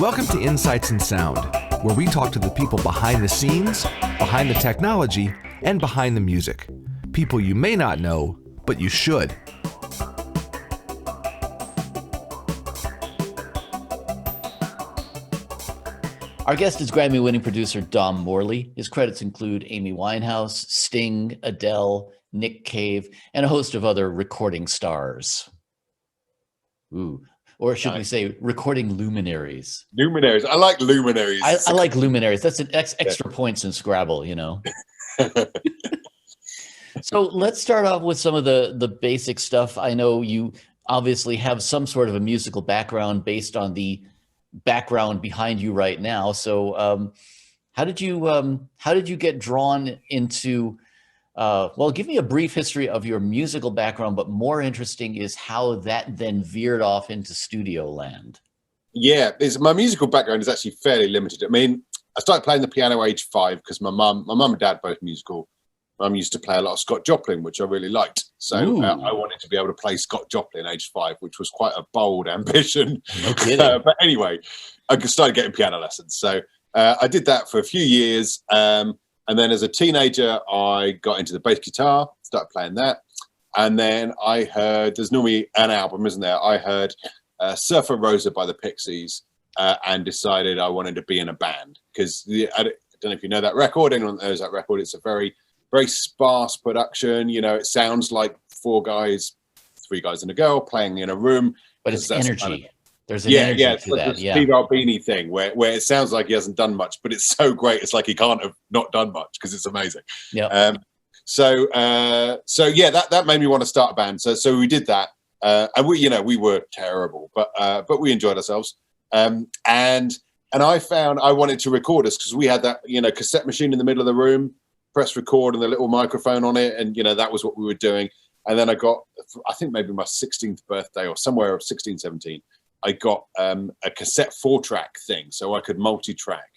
Welcome to Insights in Sound, where we talk to the people behind the scenes, behind the technology, and behind the music. People you may not know, but you should. Our guest is Grammy-winning producer Dom Morley. His credits include Amy Winehouse, Sting, Adele, Nick Cave, and a host of other recording stars. Ooh. Or should we say recording luminaries? Luminaries. I like luminaries. I like luminaries. That's an extra points in Scrabble, you know. So let's start off with some of the basic stuff. I know you obviously have some sort of a musical background based on the background behind you right now. So how did you get drawn into well, give me a brief history of your musical background, but more interesting is how that then veered off into studio land. Yeah, my musical background is actually fairly limited. I mean, I started playing the piano age 5 because my mum and dad both musical. Mum used to play a lot of Scott Joplin, which I really liked. So I wanted to be able to play Scott Joplin age 5, which was quite a bold ambition. No kidding. But anyway, I started getting piano lessons. So I did that for a few years. And then as a teenager, I got into the bass guitar, started playing that. And then I heard, there's normally an album, isn't there? I heard Surfer Rosa by the Pixies and decided I wanted to be in a band. Because I don't know if you know that record, anyone knows that record, it's a very, very sparse production. You know, it sounds like 3 guys and a girl playing in a room. But it's energy. Kind of, there's an energy it's to like that. the Steve Albini thing where it sounds like he hasn't done much, but it's so great. It's like he can't have not done much because it's amazing. Yeah. So yeah, that made me want to start a band. So we did that, and we were terrible, but we enjoyed ourselves. And I found I wanted to record us because we had that cassette machine in the middle of the room, press record, and the little microphone on it, and that was what we were doing. And then I got, I think maybe my 16th birthday or somewhere of 16, 17. I got a cassette 4-track thing, so I could multi-track,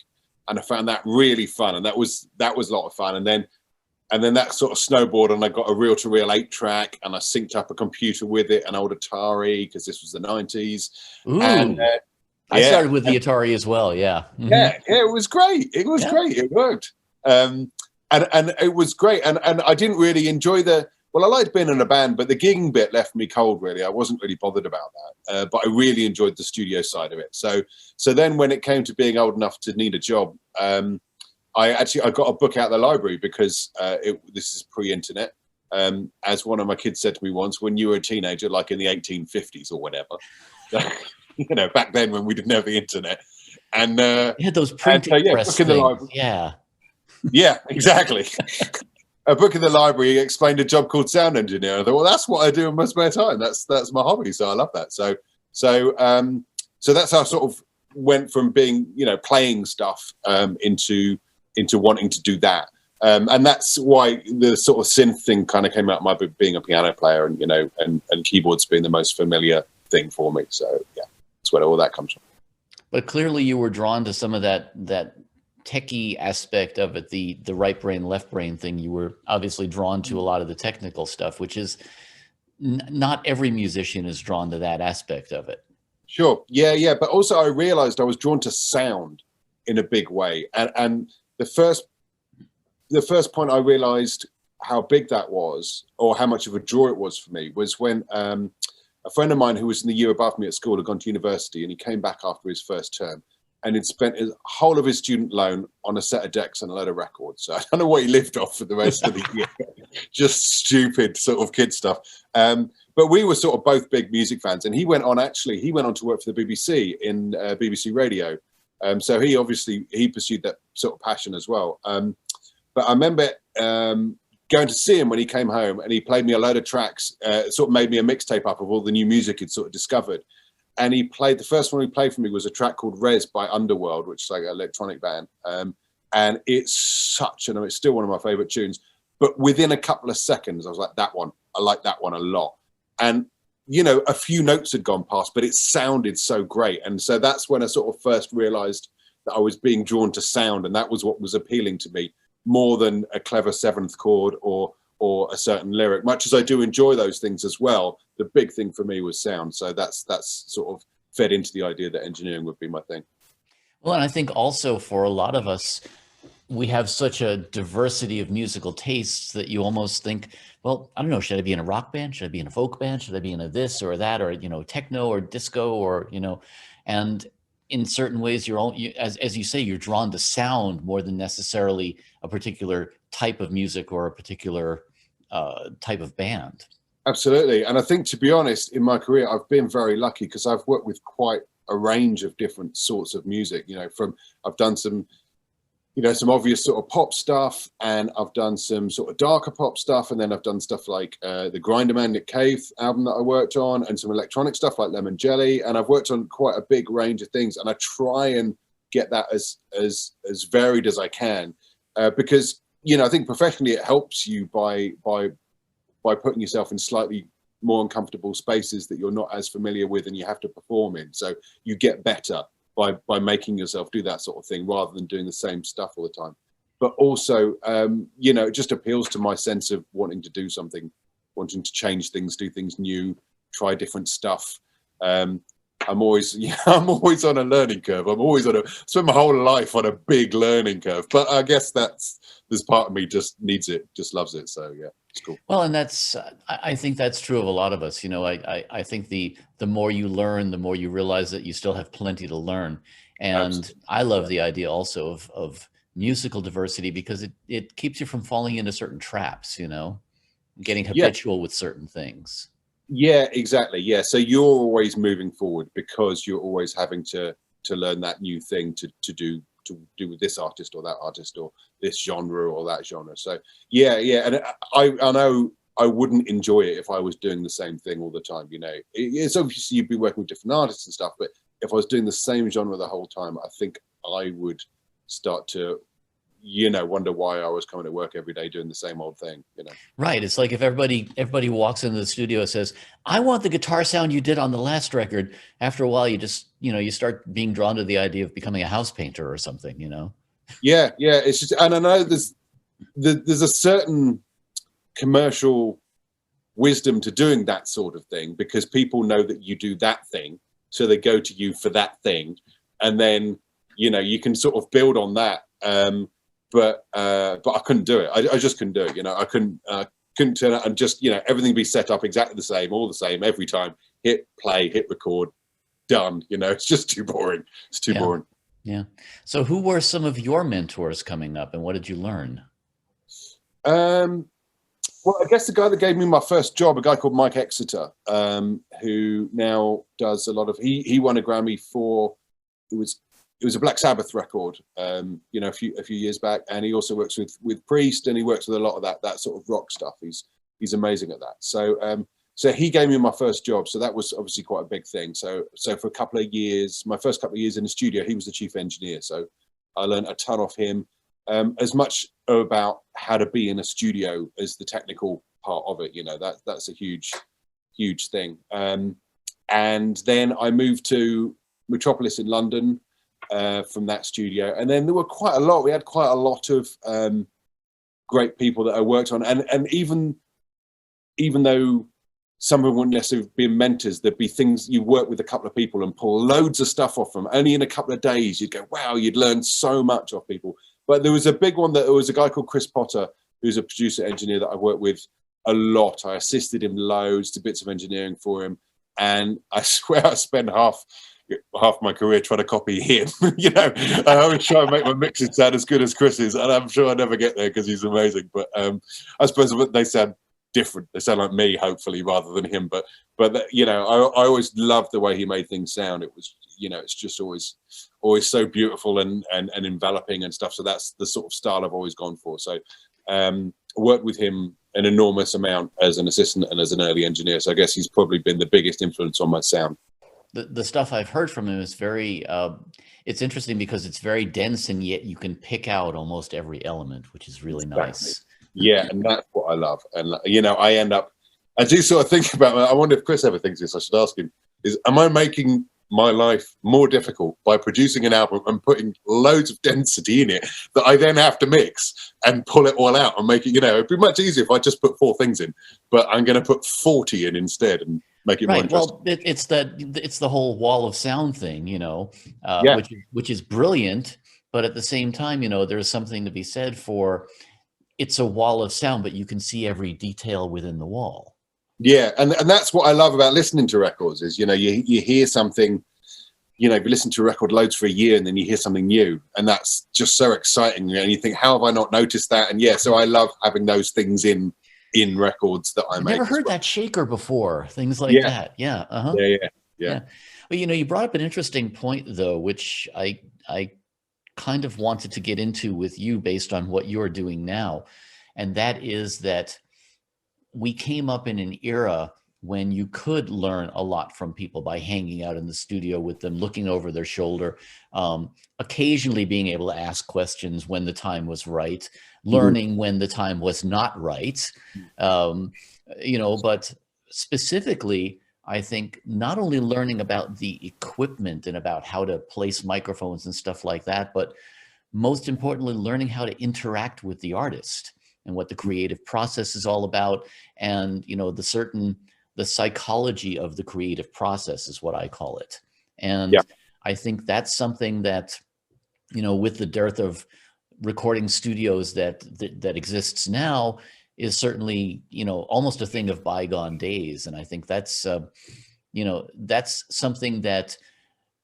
and I found that really fun, and that was a lot of fun. And then that sort of snowboarded, and I got a reel-to-reel 8-track, and I synced up a computer with it, an old Atari, because this was the 90s. Ooh. And I started with the Atari as well. Yeah. Mm-hmm. Yeah, it was great. It was great. It worked, and it was great. And I didn't really enjoy Well, I liked being in a band, but the gigging bit left me cold, really. I wasn't really bothered about that, but I really enjoyed the studio side of it. So then when it came to being old enough to need a job, I got a book out of the library because this is pre-internet. As one of my kids said to me once, when you were a teenager, like in the 1850s or whatever, back then when we didn't have the internet. And you had those printing press book in the library. Yeah, exactly. A book in the library explained a job called sound engineer. I thought, well, that's what I do in my spare time. That's my hobby. So I love that. So that's how I sort of went from being, playing stuff into wanting to do that. And that's why the sort of synth thing kind of came out of my being a piano player and keyboards being the most familiar thing for me. So yeah, that's where all that comes from. But clearly you were drawn to some of that techie aspect of it, the right brain, left brain thing. You were obviously drawn to a lot of the technical stuff, which is not every musician is drawn to that aspect of it. Sure. Yeah. But also I realized I was drawn to sound in a big way. And the first point I realized how big that was, or how much of a draw it was for me, was when a friend of mine who was in the year above me at school had gone to university, and he came back after his first term. And he'd spent the whole of his student loan on a set of decks and a load of records. So I don't know what he lived off for the rest of the year. Just stupid sort of kid stuff. But we were sort of both big music fans. And he went on to work for the BBC in BBC Radio. So he pursued that sort of passion as well. But I remember going to see him when he came home, and he played me a load of tracks, sort of made me a mixtape up of all the new music he'd sort of discovered. And the first one he played for me was a track called Res by Underworld, which is like an electronic band. And it's still one of my favorite tunes. But within a couple of seconds, I was like, that one, I like that one a lot. And, a few notes had gone past, but it sounded so great. And so that's when I sort of first realized that I was being drawn to sound. And that was what was appealing to me more than a clever 7th chord or a certain lyric. Much as I do enjoy those things as well, the big thing for me was sound. So that's sort of fed into the idea that engineering would be my thing. Well, and I think also for a lot of us, we have such a diversity of musical tastes that you almost think, well, I don't know, should I be in a rock band? Should I be in a folk band? Should I be in a this or that, or, techno or disco, or, and in certain ways as you say, you're drawn to sound more than necessarily a particular type of music or a particular type of band. Absolutely. And I think, to be honest, in my career, I've been very lucky because I've worked with quite a range of different sorts of music, I've done some obvious sort of pop stuff, and I've done some sort of darker pop stuff, and then I've done stuff like the Grinder Man Nick Cave album that I worked on, and some electronic stuff like Lemon Jelly, and I've worked on quite a big range of things, and I try and get that as varied as I can, because I think professionally it helps you by putting yourself in slightly more uncomfortable spaces that you're not as familiar with and you have to perform in, so you get better by making yourself do that sort of thing rather than doing the same stuff all the time. But also, it just appeals to my sense of wanting to do something, wanting to change things, do things new, try different stuff. I'm always on a learning curve. Spend my whole life on a big learning curve. But I guess this part of me just needs it, just loves it. So yeah, it's cool. Well, and I think that's true of a lot of us. I think the more you learn, the more you realize that you still have plenty to learn. And absolutely. I love the idea also of musical diversity, because it keeps you from falling into certain traps, getting habitual with certain things. Yeah, exactly. Yeah. So you're always moving forward because you're always having to learn that new thing to do with this artist or that artist or this genre or that genre. So yeah. And I know I wouldn't enjoy it if I was doing the same thing all the time. It's obviously you'd be working with different artists and stuff, but if I was doing the same genre the whole time, I think I would start to wonder why I was coming to work every day doing the same old thing, Right. It's like if everybody walks into the studio and says, I want the guitar sound you did on the last record. After a while, you just, you start being drawn to the idea of becoming a house painter or something, Yeah. It's just, and I know there's a certain commercial wisdom to doing that sort of thing, because people know that you do that thing. So they go to you for that thing. And then, you can sort of build on that. But I couldn't do it. I just couldn't do it. I couldn't turn out and just, everything be set up exactly the same, all the same every time. Hit play, hit record, done. It's just too boring. It's too boring. Yeah. So who were some of your mentors coming up, and what did you learn? Well, I guess the guy that gave me my first job, a guy called Mike Exeter, who now does a lot of, he won a Grammy for, it was a Black Sabbath record, a few years back, and he also works with Priest, and he works with a lot of that sort of rock stuff. He's amazing at that. So he gave me my first job, so that was obviously quite a big thing. So for a couple of years, my first couple of years in the studio, he was the chief engineer. So I learned a ton off him, as much about how to be in a studio as the technical part of it. That's a huge thing. And then I moved to Metropolis in London. From that studio, and then there were we had quite a lot of great people that I worked on, and even though some of them wouldn't necessarily be mentors, there'd be things you work with a couple of people and pull loads of stuff off them. Only in a couple of days you'd go, wow, you'd learn so much off people. But there was a big one there was a guy called Chris Potter, who's a producer engineer that I worked with a lot. I assisted him loads to bits of engineering for him, and I swear I spent half my career trying to copy him. I always try and make my mixes sound as good as Chris's, and I'm sure I never get there because he's amazing. But I suppose they sound different. They sound like me, hopefully, rather than him. But I always loved the way he made things sound. It was, it's just always so beautiful and enveloping and stuff. So that's the sort of style I've always gone for. So I worked with him an enormous amount as an assistant and as an early engineer. So I guess he's probably been the biggest influence on my sound. The stuff I've heard from him is very, it's interesting because it's very dense, and yet you can pick out almost every element, which is really nice. Yeah, and that's what I love. And, I do sort of think about, I wonder if Chris ever thinks this, I should ask him, am I making my life more difficult by producing an album and putting loads of density in it that I then have to mix and pull it all out and make it, it'd be much easier if I just put 4 things in, but I'm going to put 40 in instead and make it more Right. interesting. Well, it's the whole wall of sound thing, Yeah. which is brilliant, but at the same time, there's something to be said for it's a wall of sound, but you can see every detail within the wall. Yeah, and that's what I love about listening to records is, you hear something, if you listen to a record loads for a year and then you hear something new, and that's just so exciting, and you think, how have I not noticed that? And yeah, so I love having those things in records that I I've make. never heard that shaker before, things like Yeah. that. Yeah. Uh-huh. Yeah. Well, you brought up an interesting point though, which I kind of wanted to get into with you based on what you're doing now. And that is that we came up in an era when you could learn a lot from people by hanging out in the studio with them, looking over their shoulder, occasionally being able to ask questions when the time was right, learning when the time was not right. But specifically, I think not only learning about the equipment and about how to place microphones and stuff like that, but most importantly, learning how to interact with the artist and what the creative process is all about. And, the psychology of the creative process is what I call it. And I think that's something that, with the dearth of recording studios that exists now, is certainly, almost a thing of bygone days. And I think that's, that's something that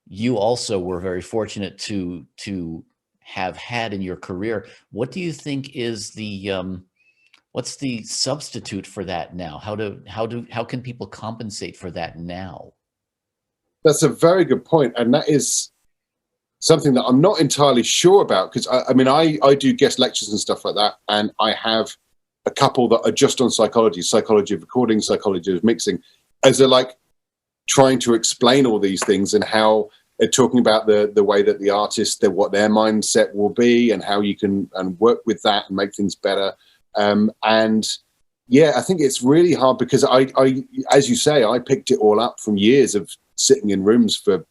you also were very fortunate to have had in your career. What do you think is the, what's the substitute for that now? How can people compensate for that now? That's a very good point. And that is something that I'm not entirely sure about, because I do guest lectures and stuff like that. And I have a couple that are just on psychology of recording, psychology of mixing, as they're like trying to explain all these things and how they're talking about the way that the artist, what their mindset will be and how you can work with that and make things better. And yeah, I think it's really hard because I, as you say, I picked it all up from years of sitting in rooms for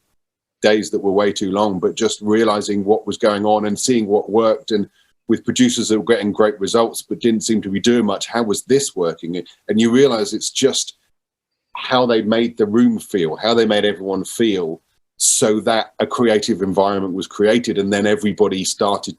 days that were way too long, but just realizing what was going on and seeing what worked, and with producers that were getting great results but didn't seem to be doing much. How was this working? And you realize it's just how they made the room feel, how they made everyone feel, so that a creative environment was created, and then everybody started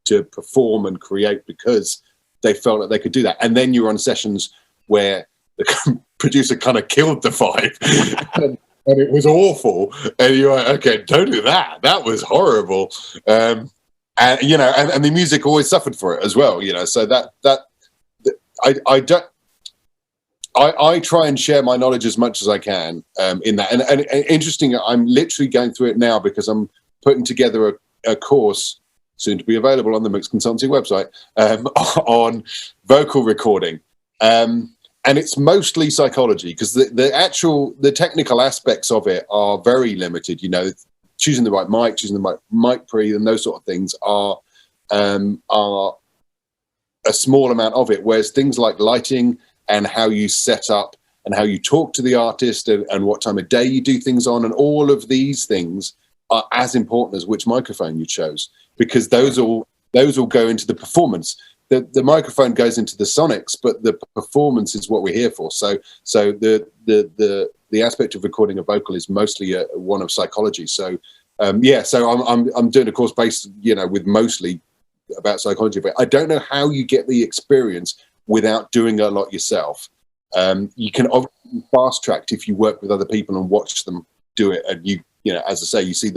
to perform and create because they felt like they could do that. And then you're on sessions where the producer kind of killed the vibe and it was awful, and you're like, okay, don't do that, that was horrible. And the music always suffered for it as well, so I try and share my knowledge as much as I can in that. And interesting, I'm literally going through it now because I'm putting together a course soon to be available on the Mix Consultancy website on vocal recording. And it's mostly psychology, because the technical aspects of it are very limited. Choosing the right mic, choosing the mic pre, and those sort of things are a small amount of it. Whereas things like lighting and how you set up and how you talk to the artist and what time of day you do things on, and all of these things are as important as which microphone you chose, because those all go into the performance. The microphone goes into the sonics, but the performance is what we're here for. So the aspect of recording a vocal is mostly one of psychology. So so I'm doing a course based with mostly about psychology, but I don't know how you get the experience without doing a lot yourself. You can obviously fast tracked if you work with other people and watch them do it, and as I say, you see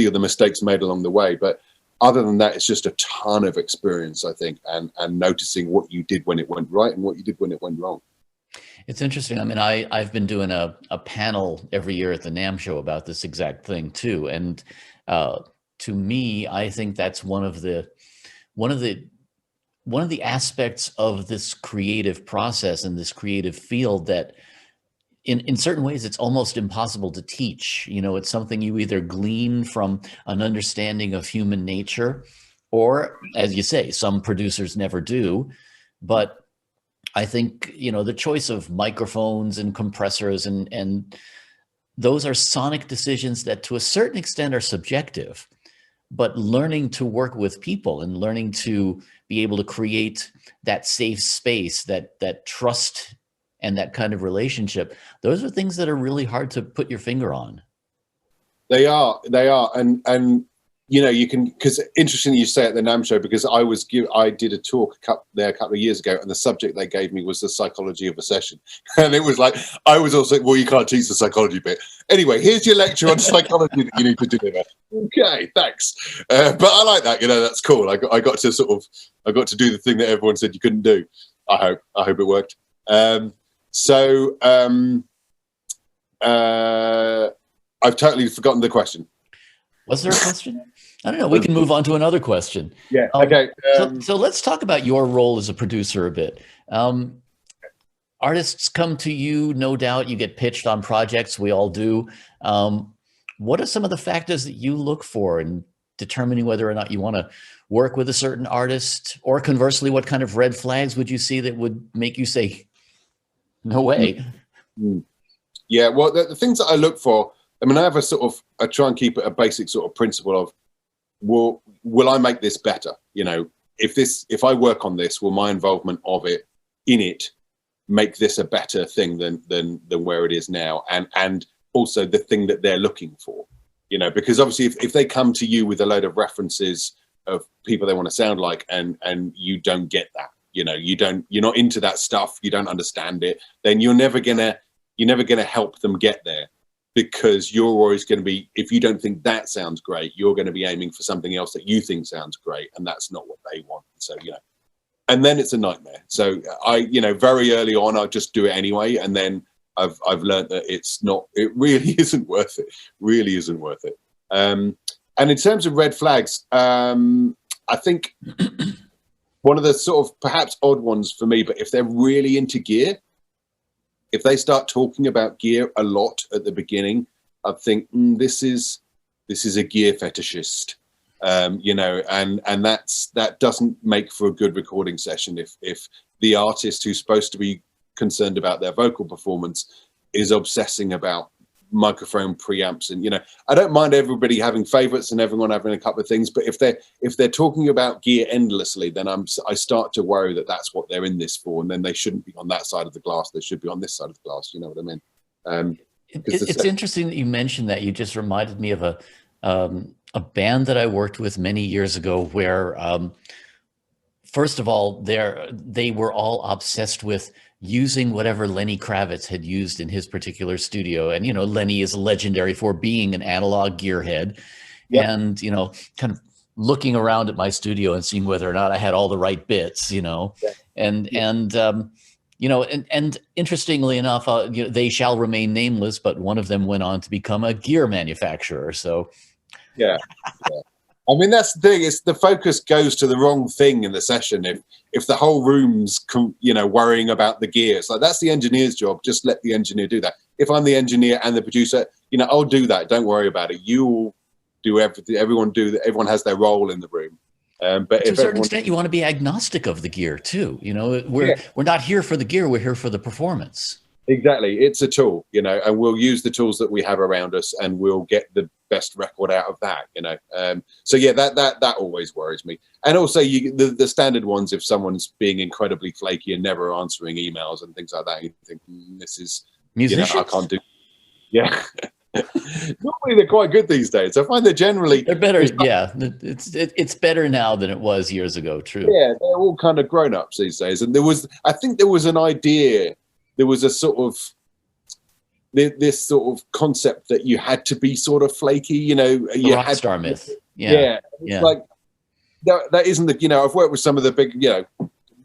the mistakes made along the way. But other than that, it's just a ton of experience, I think, and noticing what you did when it went right and what you did when it went wrong. It's interesting. I mean, I've been doing a panel every year at the NAMM show about this exact thing too. And to me, I think that's one of the aspects of this creative process and this creative field that in certain ways, it's almost impossible to teach. It's something you either glean from an understanding of human nature, or, as you say, some producers never do. But I think, the choice of microphones and compressors and those are sonic decisions that to a certain extent are subjective, but learning to work with people and learning to be able to create that safe space, that trust and that kind of relationship, those are things that are really hard to put your finger on. They are. And you know, you can, because interestingly you say at the NAMM show, because I did a talk there a couple of years ago, and the subject they gave me was the psychology of a session. And it was like, I was also, well, you can't teach the psychology bit. Anyway, here's your lecture on psychology that you need to deliver. Okay, thanks. But I like that, you know, that's cool. I got to do the thing that everyone said you couldn't do. I hope it worked. I've totally forgotten the question. Was there a question? I don't know. We can move on to another question. Yeah. Okay. So let's talk about your role as a producer a bit. Artists come to you, no doubt. You get pitched on projects. We all do. What are some of the factors that you look for in determining whether or not you want to work with a certain artist? Or conversely, what kind of red flags would you see that would make you say, no way? Yeah. Well, the things that I look for, I mean, I try and keep it a basic sort of principle of, will I make this better? You know, if I work on this, will my involvement of it in it make this a better thing than where it is now? And also the thing that they're looking for, you know, because obviously if they come to you with a load of references of people they want to sound like, and you don't get that, you know, you're not into that stuff, you don't understand it, then you're never gonna help them get there. Because you're always going to be, if you don't think that sounds great, you're going to be aiming for something else that you think sounds great, and that's not what they want. So, you know, and then it's a nightmare. So very early on, I'll just do it anyway. And then I've learned that it really isn't worth it. Really isn't worth it. And in terms of red flags, I think one of the sort of perhaps odd ones for me, but if they're really into gear, if they start talking about gear a lot at the beginning, I think this is a gear fetishist, you know, and that doesn't make for a good recording session. If the artist who's supposed to be concerned about their vocal performance is obsessing about microphone preamps, and you know, I don't mind everybody having favorites and everyone having a couple of things, but if they're talking about gear endlessly, then I start to worry that that's what they're in this for, and then they shouldn't be on that side of the glass, they should be on this side of the glass, you know what I mean? It's interesting that you mentioned that. You just reminded me of a band that I worked with many years ago where first of all, they were all obsessed with using whatever Lenny Kravitz had used in his particular studio. And, you know, Lenny is legendary for being an analog gearhead. Yep. And, you know, kind of looking around at my studio and seeing whether or not I had all the right bits, you know, and interestingly enough, you know, they shall remain nameless, but one of them went on to become a gear manufacturer. So, yeah. I mean, that's the thing, is the focus goes to the wrong thing in the session. If the whole room's, you know, worrying about the gear, it's like, that's the engineer's job. Just let the engineer do that. If I'm the engineer and the producer, you know, I'll do that. Don't worry about it. You'll do everything. Everyone has their role in the room. But to a certain extent, you want to be agnostic of the gear too. You know, we're not here for the gear. We're here for the performance. Exactly. It's a tool, you know, and we'll use the tools that we have around us, and we'll get the best record out of that, you know. So yeah, that always worries me. And also the standard ones, if someone's being incredibly flaky and never answering emails and things like that, you think, this is, musicians? You know, I can't do. Yeah. Normally they're quite good these days. I find they're better. Yeah, it's better now than it was years ago. True. Yeah, they're all kind of grown-ups these days. And I think there was an idea. There was a sort of this sort of concept that you had to be sort of flaky, you know. The rock star myth. Yeah. Like that isn't the, you know, I've worked with some of the big, you know,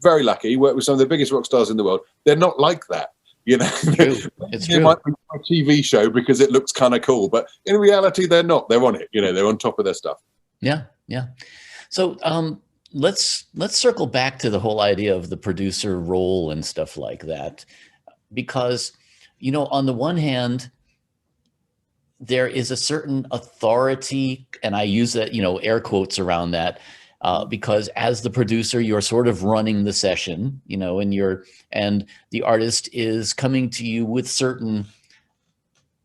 very lucky, worked with some of the biggest rock stars in the world. They're not like that, you know. It's true. It might be a TV show because it looks kind of cool, but in reality, they're not. They're on it, you know. They're on top of their stuff. Yeah. So let's circle back to the whole idea of the producer role and stuff like that. Because, you know, on the one hand, there is a certain authority, and I use that, you know, air quotes around that, because as the producer, you're sort of running the session, you know, and the artist is coming to you with certain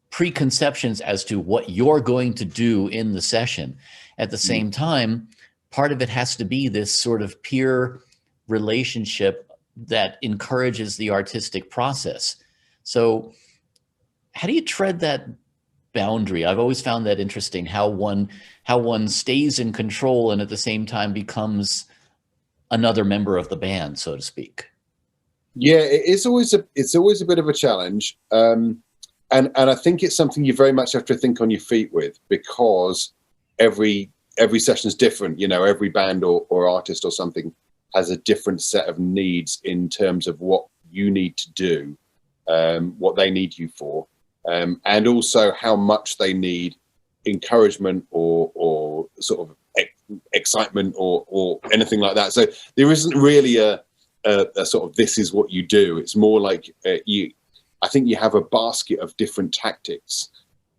preconceptions as to what you're going to do in the session. At the same time, part of it has to be this sort of peer relationship that encourages the artistic process. So how do you tread that boundary? I've always found that interesting, how one stays in control and at the same time becomes another member of the band, so to speak. Yeah, it's always a bit of a challenge. And I think it's something you very much have to think on your feet with, because every session is different. You know, every band or artist or something has a different set of needs in terms of what you need to do, what they need you for, and also how much they need encouragement or sort of excitement or anything like that. So there isn't really a sort of this is what you do. It's more like I think you have a basket of different tactics,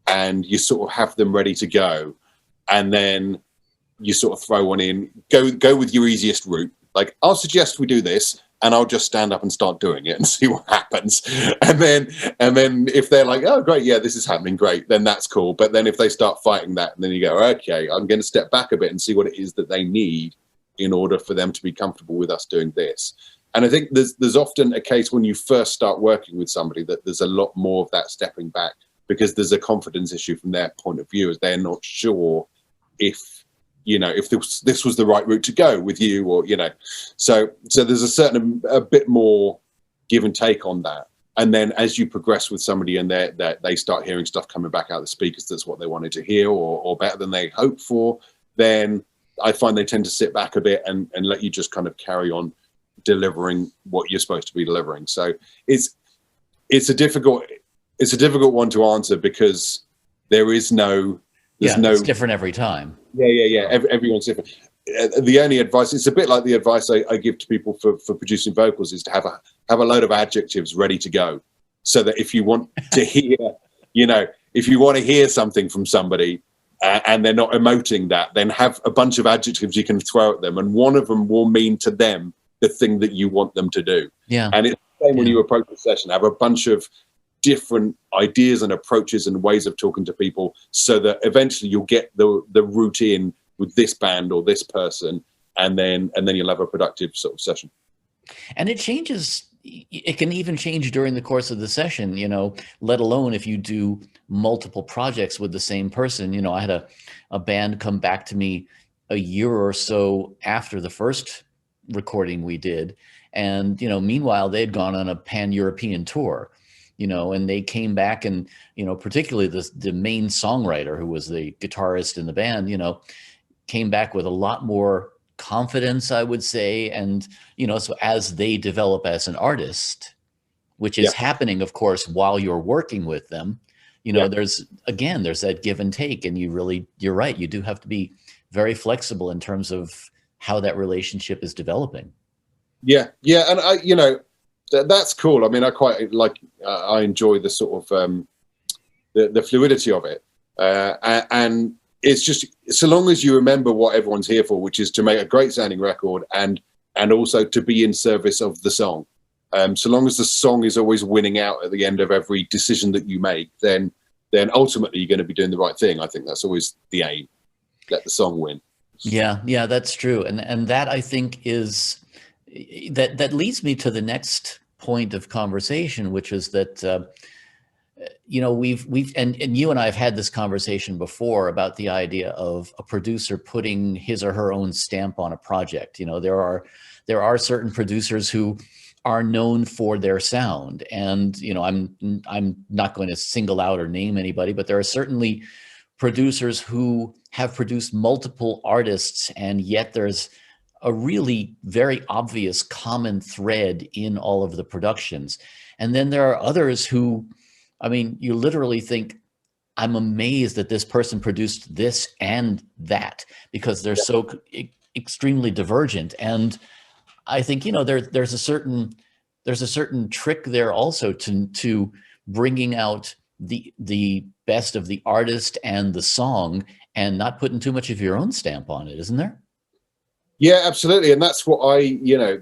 and you sort of have them ready to go, and then you sort of throw one in. Go with your easiest route. Like, I'll suggest we do this, and I'll just stand up and start doing it and see what happens. And then if they're like, oh, great, yeah, this is happening, great, then that's cool. But then if they start fighting that, and then you go, okay, I'm going to step back a bit and see what it is that they need in order for them to be comfortable with us doing this. And I think there's often a case when you first start working with somebody that there's a lot more of that stepping back, because there's a confidence issue from their point of view, as they're not sure if this was the right route to go with you, or, so there's a bit more give and take on that. And then as you progress with somebody and they start hearing stuff coming back out of the speakers that's what they wanted to hear, or better than they hoped for, then I find they tend to sit back a bit and let you just kind of carry on delivering what you're supposed to be delivering. So it's a difficult one to answer, because it's different every time. Yeah. Everyone's different. The only advice, it's a bit like the advice I give to people for producing vocals, is to have a load of adjectives ready to go, so that if you want to hear, if you want to hear something from somebody and they're not emoting that, then have a bunch of adjectives you can throw at them, and one of them will mean to them the thing that you want them to do. Yeah. And it's the same when you approach the session. Have a bunch of different ideas and approaches and ways of talking to people, so that eventually you'll get the route in with this band or this person, and then you'll have a productive sort of session. And it changes. It can even change during the course of the session, let alone if you do multiple projects with the same person. I had a band come back to me a year or so after the first recording we did, and meanwhile they'd gone on a pan-European tour, and they came back, and particularly the main songwriter, who was the guitarist in the band, came back with a lot more confidence, I would say. And so as they develop as an artist, which is happening, of course, while you're working with them, there's that give and take, and you're right, you do have to be very flexible in terms of how that relationship is developing. And that's cool. I mean, I quite like, I enjoy the sort of the fluidity of it, and it's just, so long as you remember what everyone's here for, which is to make a great sounding record and also to be in service of the song. So long as the song is always winning out at the end of every decision that you make, then ultimately you're going to be doing the right thing. I think that's always the aim. Let the song win. Yeah, that's true. And that, I think, is that leads me to the next point of conversation, which is that we've and you and I have had this conversation before about the idea of a producer putting his or her own stamp on a project. There are certain producers who are known for their sound, and I'm not going to single out or name anybody, but there are certainly producers who have produced multiple artists, and yet there's a really very obvious common thread in all of the productions. And then there are others who, you literally think, I'm amazed that this person produced this and that, because they're so extremely divergent. And I think, there's a certain trick there also to bringing out the best of the artist and the song, and not putting too much of your own stamp on it, isn't there? Yeah, absolutely. And that's what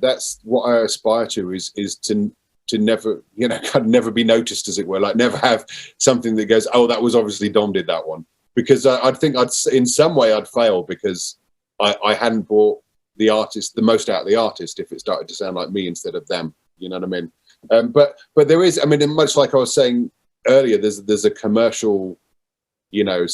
that's what I aspire to, is to never, kind of never be noticed, as it were, like never have something that goes, oh, that was obviously Dom did that one, because I'd think in some way I'd fail, because I hadn't brought the artist the most out of the artist if it started to sound like me instead of them. You know what I mean? But there is, I mean, much like I was saying earlier, there's a commercial, you know,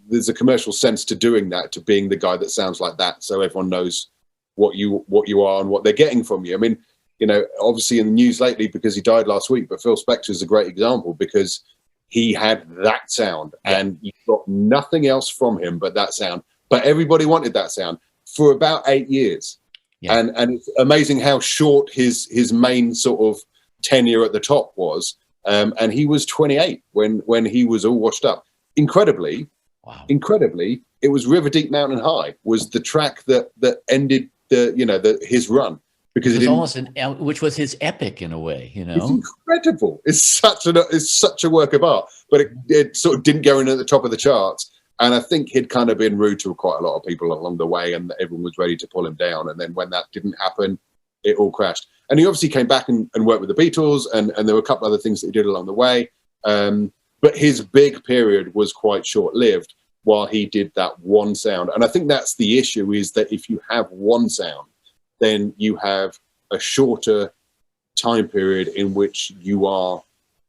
there's a commercial sense to doing that, to being the guy that sounds like that, so everyone knows what you are and what they're getting from you. I mean, you know, obviously in the news lately because he died last week, but Phil Spector is a great example because he had that sound and you got nothing else from him but that sound. But everybody wanted that sound for about 8 years. Yeah. And it's amazing how short his main sort of tenure at the top was. And he was 28 when he was all washed up. Incredibly, it was River Deep Mountain High was the track that ended his run. Because it was which was his epic in a way, you know. It's incredible. It's such a work of art, but it sort of didn't go in at the top of the charts. And I think he'd kind of been rude to quite a lot of people along the way, and everyone was ready to pull him down. And then when that didn't happen, it all crashed. And he obviously came back and worked with the Beatles, and there were a couple other things that he did along the way. But his big period was quite short-lived while he did that one sound. And I think that's the issue, is that if you have one sound, then you have a shorter time period in which you are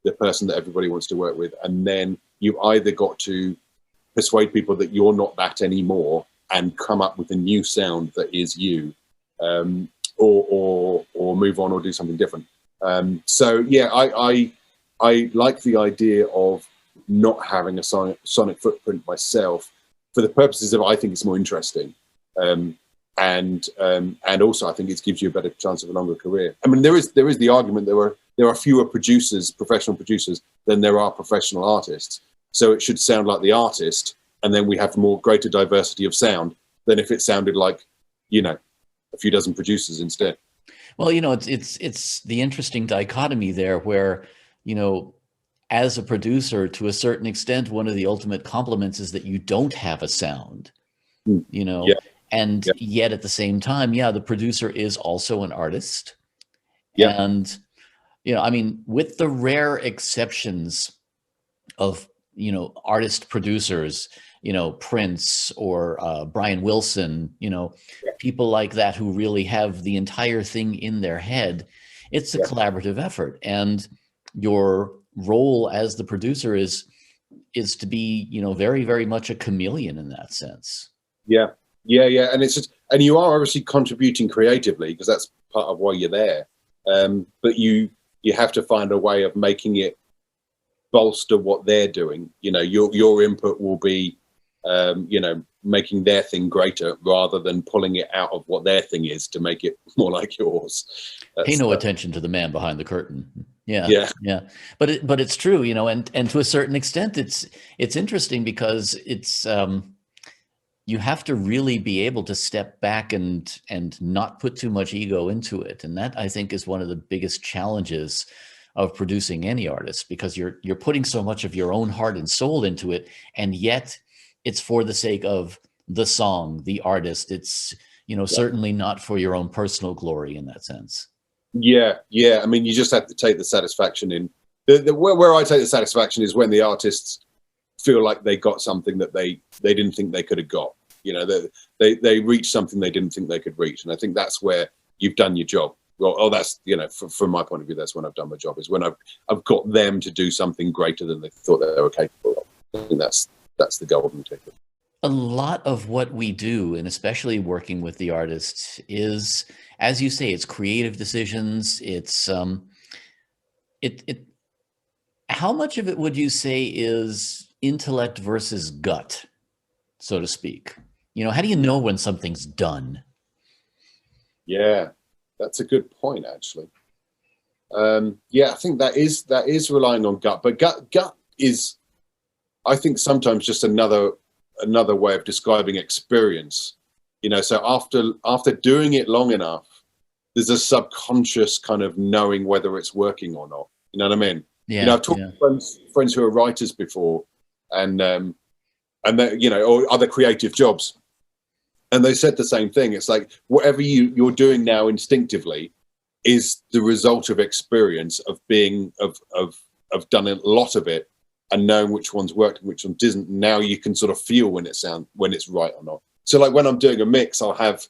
the person that everybody wants to work with. And then you either got to persuade people that you're not that anymore and come up with a new sound that is you, or move on or do something different. So yeah, I like the idea of not having a sonic footprint myself for the purposes of, I think it's more interesting. And also I think it gives you a better chance of a longer career. I mean, there is the argument there are fewer professional producers than there are professional artists. So it should sound like the artist, and then we have greater diversity of sound than if it sounded like, you know, a few dozen producers instead. Well, you know, it's the interesting dichotomy there where, you know, as a producer, to a certain extent, one of the ultimate compliments is that you don't have a sound, you know. Yeah. And yet at the same time, the producer is also an artist. Yeah. And, you know, I mean, with the rare exceptions of, you know, artist producers, you know, Prince or Brian Wilson, you know, people like that who really have the entire thing in their head, it's a collaborative effort. And your role as the producer is to be, you know, very, very much a chameleon in that sense. Yeah. Yeah, and it's just, and you are obviously contributing creatively because that's part of why you're there. But you have to find a way of making it bolster what they're doing. You know, your input will be, you know, making their thing greater rather than pulling it out of what their thing is to make it more like yours. Pay no attention to the man behind the curtain. Yeah. But it's true, you know, and to a certain extent, it's interesting because it's. You have to really be able to step back and not put too much ego into it. And that, I think, is one of the biggest challenges of producing any artist, because you're putting so much of your own heart and soul into it. And yet it's for the sake of the song, the artist. It's, you know, certainly not for your own personal glory in that sense. Yeah. I mean, you just have to take the satisfaction in where I take the satisfaction is when the artists feel like they got something that they didn't think they could have got. You know, they reached something they didn't think they could reach. And I think that's where you've done your job. Well, that's, you know, from my point of view, that's when I've done my job, is when I've got them to do something greater than they thought they were capable of. I think that's the golden ticket. A lot of what we do, and especially working with the artists, is, as you say, it's creative decisions. It's how much of it would you say is intellect versus gut, so to speak? You know, how do you know when something's done? Yeah, that's a good point, actually. I think that is relying on gut, but gut is, I think, sometimes just another way of describing experience. You know, so after doing it long enough, there's a subconscious kind of knowing whether it's working or not. You know what I mean? Yeah. You know, I've talked to friends who are writers before, and they, you know, or other creative jobs, and they said the same thing. It's like whatever you're doing now instinctively is the result of experience, of being of done a lot of it and knowing which ones worked and which ones didn't. Now you can sort of feel when it's right or not. So like when I'm doing a mix, I'll have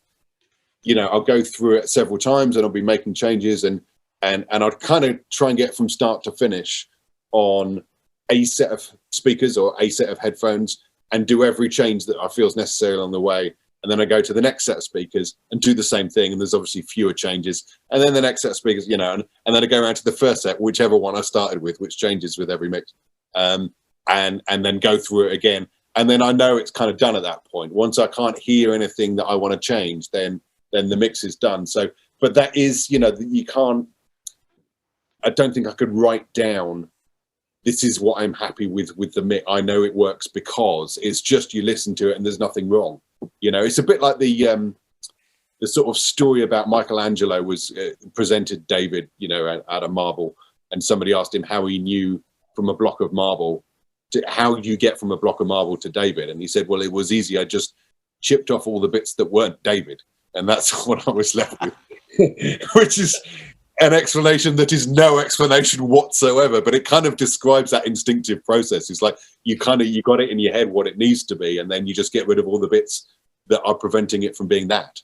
I'll go through it several times and I'll be making changes, and I'll kind of try and get from start to finish on a set of speakers or a set of headphones and do every change that I feel is necessary along the way. And then I go to the next set of speakers and do the same thing. And there's obviously fewer changes. And then the next set of speakers, and then I go around to the first set, whichever one I started with, which changes with every mix, and then go through it again. And then I know it's kind of done at that point. Once I can't hear anything that I want to change, then the mix is done. So, but that is, you can't, I don't think I could write down, this is what I'm happy with the mix. I know it works because it's just, you listen to it and there's nothing wrong. It's a bit like the sort of story about Michelangelo was presented David, out of marble, and somebody asked him how he knew from a block of marble how you get from a block of marble to David. And he said, well, it was easy. I just chipped off all the bits that weren't David. And that's what I was left with, which is an explanation that is no explanation whatsoever, but it kind of describes that instinctive process. It's like you got it in your head what it needs to be, and then you just get rid of all the bits that are preventing it from being that.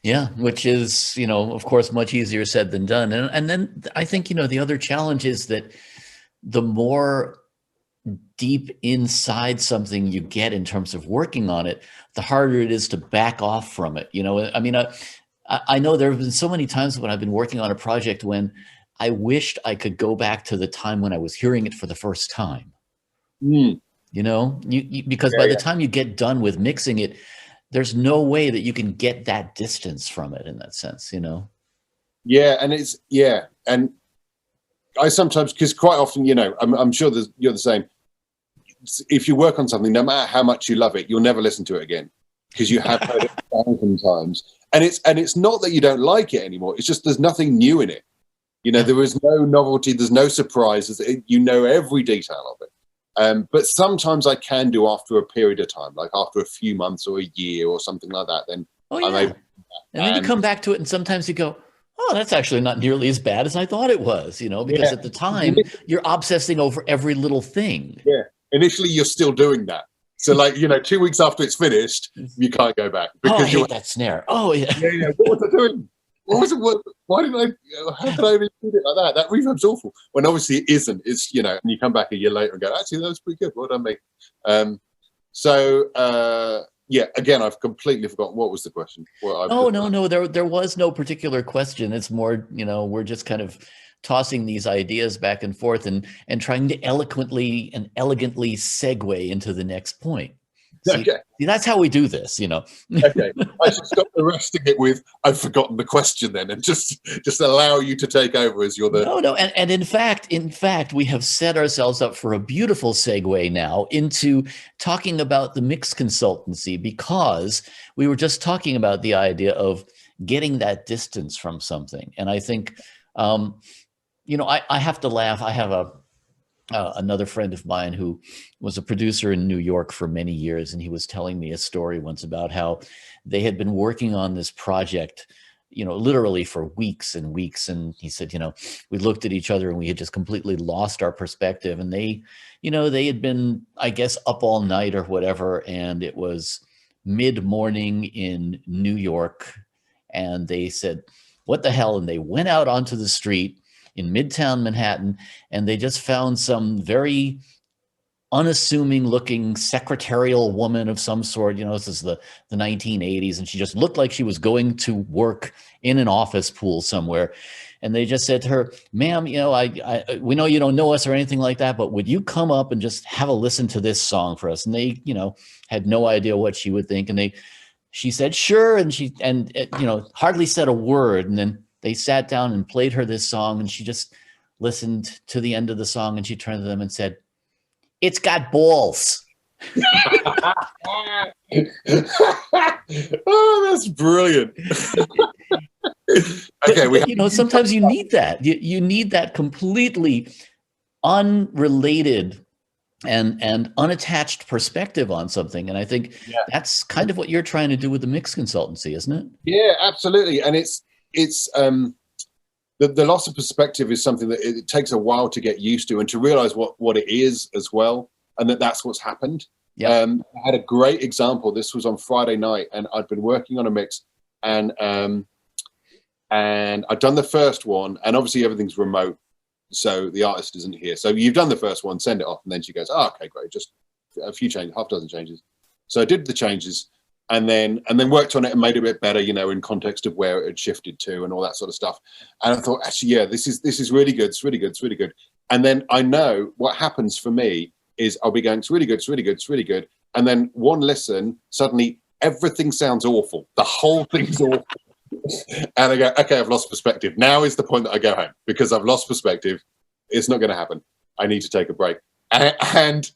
Yeah, which is, of course, much easier said than done. And then I think, the other challenge is that the more deep inside something you get in terms of working on it, the harder it is to back off from it. I know there have been so many times when I've been working on a project when I wished I could go back to the time when I was hearing it for the first time. Because by the time you get done with mixing it, there's no way that you can get that distance from it in that sense, Yeah, and I sometimes, because quite often, I'm sure you're the same. If you work on something, no matter how much you love it, you'll never listen to it again because you have heard it 1,000 times. And it's not that you don't like it anymore. It's just there's nothing new in it. There is no novelty. There's no surprises. Every detail of it. But sometimes I can do after a period of time, like after a few months or a year or something like that. Then I'm able to do that. And then you come back to it, and sometimes you go, oh, that's actually not nearly as bad as I thought it was. Because at the time you're obsessing over every little thing. Yeah. Initially, you're still doing that. So 2 weeks after it's finished, you can't go back. Because I hate that snare. Oh, yeah. Yeah. What was I doing? What was it? Why didn't how could I even do it like that? That reverb's awful. When obviously it isn't. It's, and you come back a year later and go, actually, that was pretty good. Well done, mate. Again, I've completely forgotten. What was the question? No. There was no particular question. It's more, we're just kind of tossing these ideas back and forth and trying to eloquently and elegantly segue into the next point. See, that's how we do this, Okay, I should stop arresting it with I've forgotten the question then, and just allow you to take over as you're the. No, and in fact, we have set ourselves up for a beautiful segue now into talking about the mix consultancy, because we were just talking about the idea of getting that distance from something, and I think. I have to laugh. I have another friend of mine who was a producer in New York for many years, and he was telling me a story once about how they had been working on this project, literally for weeks and weeks. And he said, we looked at each other and we had just completely lost our perspective. And they had been, I guess, up all night or whatever. And it was mid-morning in New York. And they said, what the hell? And they went out onto the street in Midtown Manhattan, and they just found some very unassuming looking secretarial woman of some sort. This is the 1980s, and she just looked like she was going to work in an office pool somewhere. And they just said to her, ma'am, we know you don't know us or anything like that, but would you come up and just have a listen to this song for us? And they, had no idea what she would think. And she said, sure. And she hardly said a word. And then they sat down and played her this song, and she just listened to the end of the song, and she turned to them and said, "It's got balls." Oh, that's brilliant. Okay, sometimes you need that. You need that completely unrelated and unattached perspective on something. And I think that's kind of what you're trying to do with the mix consultancy, isn't it? Yeah, absolutely. And it's the loss of perspective is something that it takes a while to get used to and to realize what it is as well, and that's what's happened. I had a great example. This was on Friday night, and I'd been working on a mix, and I'd done the first one, and obviously everything's remote, so the artist isn't here. So you've done the first one, send it off, and then she goes, "Oh, okay, great, just a few changes, half a dozen changes." So I did the changes, and then worked on it and made it a bit better, you know, in context of where it had shifted to and all that sort of stuff. And I thought, actually, yeah, this is really good. It's really good. It's really good. And then I know what happens for me is I'll be going, it's really good. It's really good. It's really good. And then one listen, suddenly everything sounds awful. The whole thing's awful. And I go, okay, I've lost perspective. Now is the point that I go home because I've lost perspective. It's not going to happen. I need to take a break. And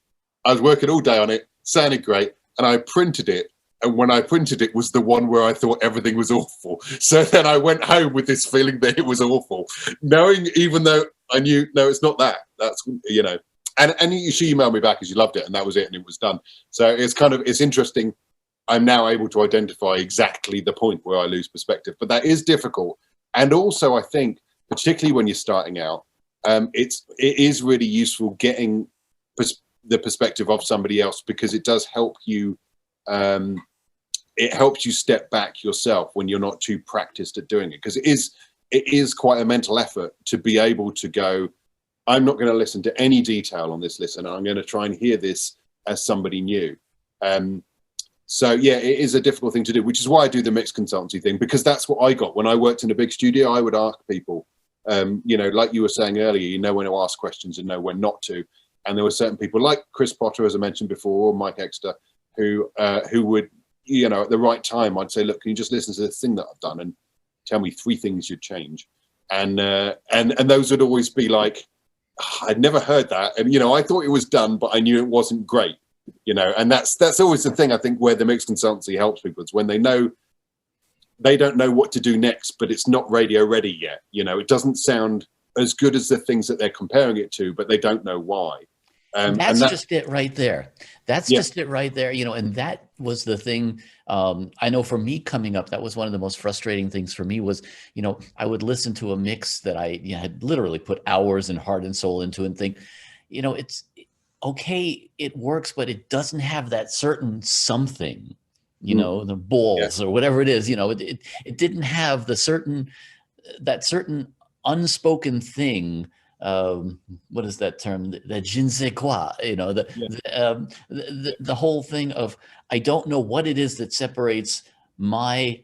I was working all day on it, sounded great. And I printed it. And when I printed it was the one where I thought everything was awful. So then I went home with this feeling that it was awful, knowing, even though I knew, no, it's not that. That's, you know, and she emailed me back as you loved it, and that was it, and it was done. So it's interesting. I'm now able to identify exactly the point where I lose perspective, but that is difficult. And also, I think, particularly when you're starting out, it is really useful getting the perspective of somebody else, because it does help you. It helps you step back yourself when you're not too practiced at doing it, because it is quite a mental effort to be able to go, I'm not going to listen to any detail on this listen, and I'm going to try and hear this as somebody new. So yeah, it is a difficult thing to do, which is why I do the mix consultancy thing, because that's what I got when I worked in a big studio. I would ask people, you know, like you were saying earlier, you know when to ask questions and know when not to. And there were certain people like Chris Potter, as I mentioned before, or Mike Exeter, who would, you know, at the right time, I'd say, look, can you just listen to this thing that I've done and tell me 3 things you'd change? And those would always be like, oh, I'd never heard that. And, you know, I thought it was done, but I knew it wasn't great, you know. And that's always the thing, I think, where the mix consultancy helps people. It's when they don't know what to do next, but it's not radio ready yet. You know, it doesn't sound as good as the things that they're comparing it to, but they don't know why. That's just it right there. That's just it right there. You know, and that was the thing. I know for me coming up, that was one of the most frustrating things for me was, you know, I would listen to a mix that I had literally put hours and heart and soul into and think, you know, it's okay, it works, but it doesn't have that certain something, you know, the balls or whatever it is, you know, it didn't have that certain unspoken thing. What is that term? The je ne sais quoi, you know, the whole thing of, I don't know what it is that separates my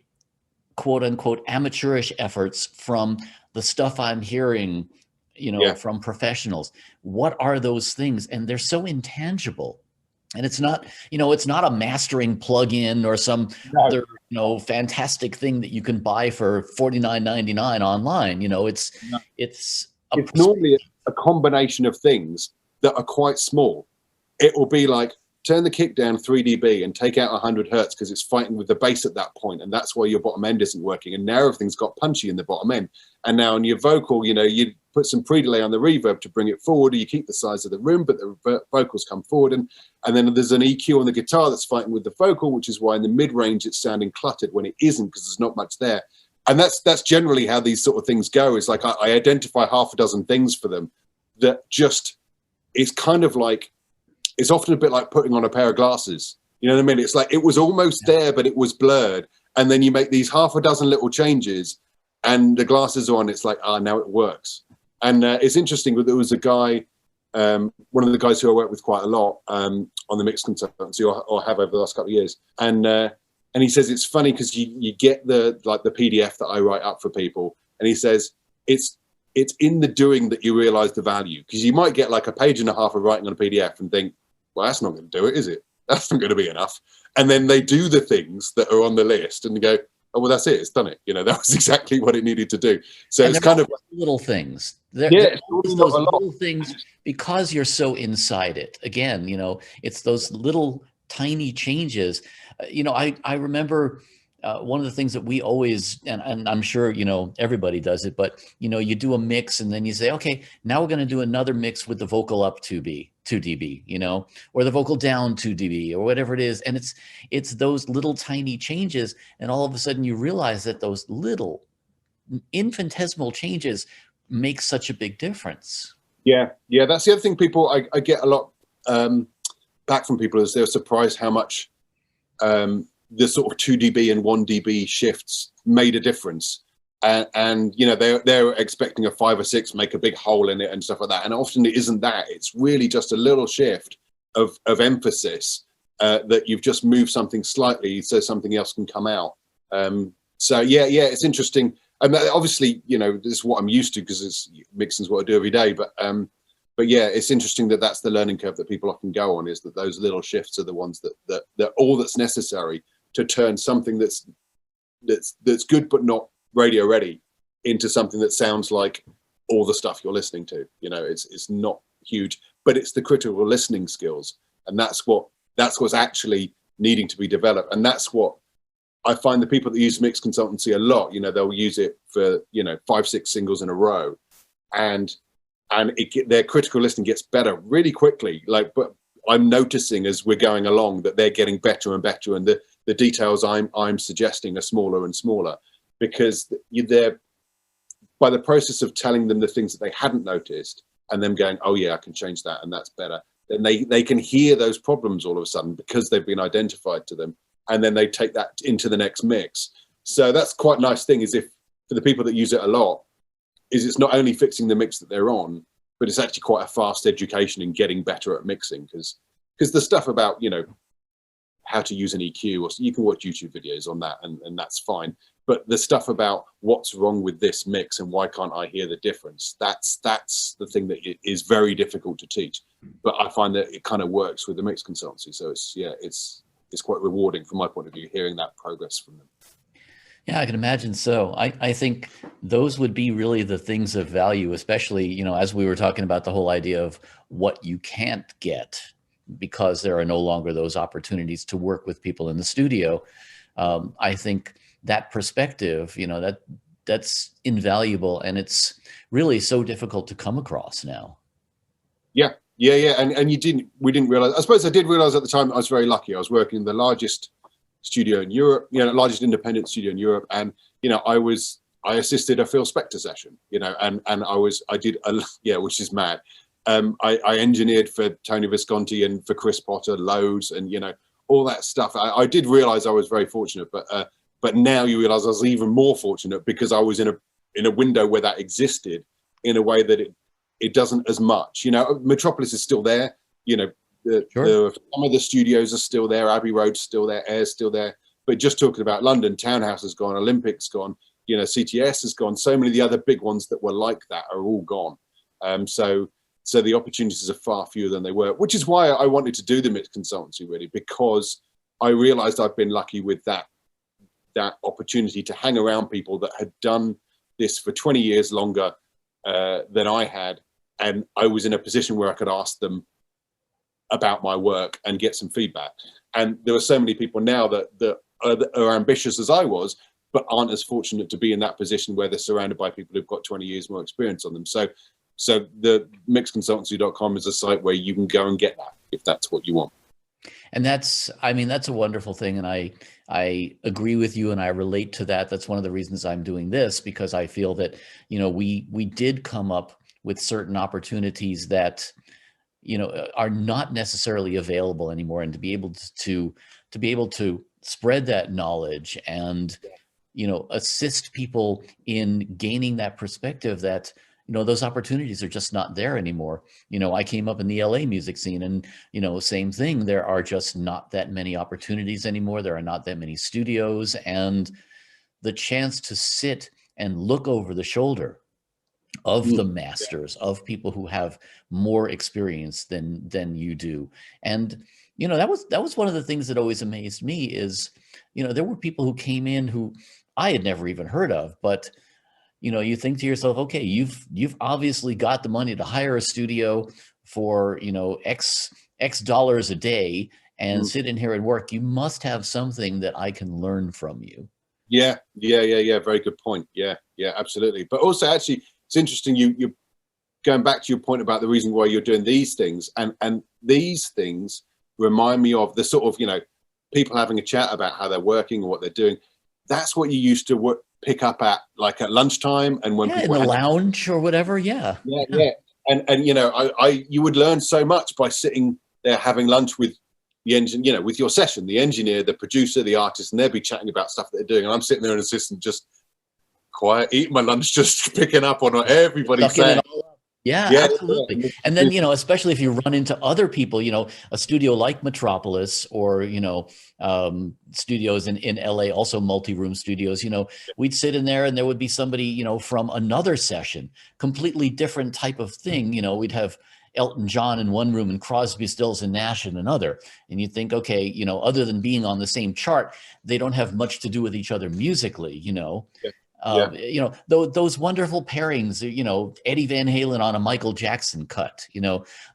quote unquote amateurish efforts from the stuff I'm hearing, you know, from professionals. What are those things? And they're so intangible. And it's not, you know, it's not a mastering plugin or some other, you know, fantastic thing that you can buy for $49.99 online. You know, it's normally a combination of things that are quite small. It will be like, turn the kick down 3 dB and take out 100 hertz because it's fighting with the bass at that point, and that's why your bottom end isn't working. And now everything's got punchy in the bottom end. And now in your vocal, you know, you put some pre-delay on the reverb to bring it forward, or you keep the size of the room, but the vocals come forward. And then there's an EQ on the guitar that's fighting with the vocal, which is why in the mid-range it's sounding cluttered when it isn't, because there's not much there. And that's generally how these sort of things go. It's like I identify half a dozen things for them that just, it's kind of like, it's often a bit like putting on a pair of glasses. You know what I mean? It's like it was almost there, but it was blurred. And then you make these half a dozen little changes and the glasses are on. It's like, now it works. And it's interesting, but there was a guy, one of the guys who I work with quite a lot on the mix consultancy, or have over the last couple of years. And he says it's funny because you get the PDF that I write up for people, and he says it's in the doing that you realize the value, because you might get like a page and a half of writing on a PDF and think, well, that's not going to do it, is it? That's not going to be enough. And then they do the things that are on the list and you go, oh, well, that's it. It's done it. You know, that was exactly what it needed to do. So it's kind of little things. Those little things, because you're so inside it. Again, you know, it's those little tiny changes. You know, I remember one of the things that we always, and I'm sure, you know, everybody does it, but, you know, you do a mix and then you say, okay, now we're going to do another mix with the vocal up 2 dB, you know, or the vocal down 2 dB or whatever it is. And it's those little tiny changes. And all of a sudden you realize that those little infinitesimal changes make such a big difference. Yeah. That's the other thing people, I get a lot back from people, is they're surprised how much the sort of 2 dB and 1 dB shifts made a difference. And you know, they're expecting a 5 or 6 make a big hole in it and stuff like that. And often it isn't that. It's really just a little shift of emphasis, that you've just moved something slightly so something else can come out. So yeah, it's interesting. And obviously, you know, this is what I'm used to because it's mixing is what I do every day. But yeah, it's interesting that that's the learning curve that people often go on, is that those little shifts are the ones that all that's necessary to turn something that's good but not radio ready into something that sounds like all the stuff you're listening to. You know, it's not huge, but it's the critical listening skills, and that's what's actually needing to be developed. And that's what I find the people that use mix consultancy a lot, you know, they'll use it for, you know, 5, 6 singles in a row, and their critical listening gets better really quickly. Like, but I'm noticing as we're going along that they're getting better and better, and the details I'm suggesting are smaller and smaller, because they're, by the process of telling them the things that they hadn't noticed and them going, oh yeah, I can change that and that's better, then they can hear those problems all of a sudden because they've been identified to them, and then they take that into the next mix. So that's quite a nice thing, is if for the people that use it a lot, is it's not only fixing the mix that they're on, but it's actually quite a fast education in getting better at mixing, because the stuff about, you know, how to use an EQ, or you can watch YouTube videos on that, and that's fine. But the stuff about what's wrong with this mix and why can't I hear the difference, that's the thing that is very difficult to teach. But I find that it kind of works with the mix consultancy. So it's quite rewarding from my point of view, hearing that progress from them. Yeah, I can imagine so. I think those would be really the things of value, especially, you know, as we were talking about the whole idea of what you can't get because there are no longer those opportunities to work with people in the studio. I think that perspective, you know, that's invaluable, and it's really so difficult to come across now. Yeah. And we didn't realize, I suppose I did realize at the time I was very lucky. I was working in the largest studio in Europe, you know, largest independent studio in Europe. And, you know, I assisted a Phil Spector session, you know, and I did, which is mad. I engineered for Tony Visconti and for Chris Potter loads, and, you know, all that stuff. I did realize I was very fortunate, but now you realize I was even more fortunate because I was in a window where that existed in a way that it doesn't as much. You know, Metropolis is still there, you know, Sure. some of the studios are still there, Abbey Road's still there, Air's still there. But just talking about London, Townhouse has gone, Olympic's gone, you know, CTS has gone. So many of the other big ones that were like that are all gone. So the opportunities are far fewer than they were, which is why I wanted to do the mix consultancy, really, because I realized I've been lucky with that opportunity to hang around people that had done this for 20 years longer than I had. And I was in a position where I could ask them about my work and get some feedback. And there are so many people now that are ambitious as I was, but aren't as fortunate to be in that position where they're surrounded by people who've got 20 years more experience on them. So the mixconsultancy.com is a site where you can go and get that if that's what you want. And that's a wonderful thing. And I agree with you, and I relate to that. That's one of the reasons I'm doing this, because I feel that, you know, we did come up with certain opportunities that, you know, are not necessarily available anymore, and to be able to spread that knowledge and, you know, assist people in gaining that perspective that, you know, those opportunities are just not there anymore. You know, I came up in the LA music scene, and, you know, same thing. There are just not that many opportunities anymore. There are not that many studios, and the chance to sit and look over the shoulder of the masters, of people who have more experience than you do. And, you know, that was one of the things that always amazed me is, you know, there were people who came in who I had never even heard of, but, you know, you think to yourself, okay, you've obviously got the money to hire a studio for, you know, X dollars a day and sit in here and work. You must have something that I can learn from you. Yeah. Very good point. Yeah, absolutely. But also, actually, it's interesting. You're going back to your point about the reason why you're doing these things, and these things remind me of the sort of, you know, people having a chat about how they're working or what they're doing. That's what you used to pick up at, like, at lunchtime, and when people in the lounge or whatever. Yeah. And you know, you would learn so much by sitting there having lunch with the engine, with your session, the engineer, the producer, the artist, and they'll be chatting about stuff that they're doing. And I'm sitting there, an assistant, just quiet, eating my lunch, just picking up on what everybody's saying. Yeah, absolutely. And then, especially if you run into other people, a studio like Metropolis or, studios in LA, also multi-room studios, we'd sit in there and there would be somebody, from another session, completely different type of thing. We'd have Elton John in one room and Crosby, Stills and Nash in another. And you think, okay, other than being on the same chart, they don't have much to do with each other musically, those wonderful pairings, Eddie Van Halen on a Michael Jackson cut,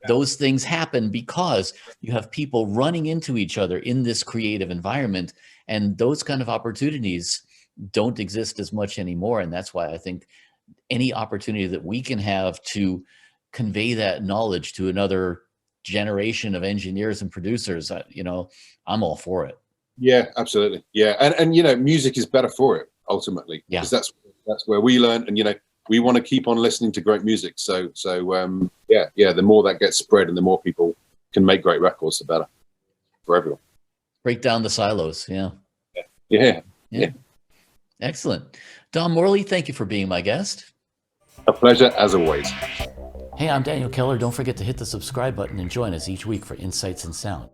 those things happen because you have people running into each other in this creative environment. And those kind of opportunities don't exist as much anymore. And that's why I think any opportunity that we can have to convey that knowledge to another generation of engineers and producers, I'm all for it. Yeah, absolutely. Yeah. And music is better for it. Ultimately, because that's where we learn, and we want to keep on listening to great music. So the more that gets spread and the more people can make great records, the better for everyone. Break down the silos. Yeah. Excellent. Don Morley, thank you for being my guest. A pleasure as always. Hey, I'm Daniel Keller. Don't forget to hit the subscribe button and join us each week for Insights in Sound.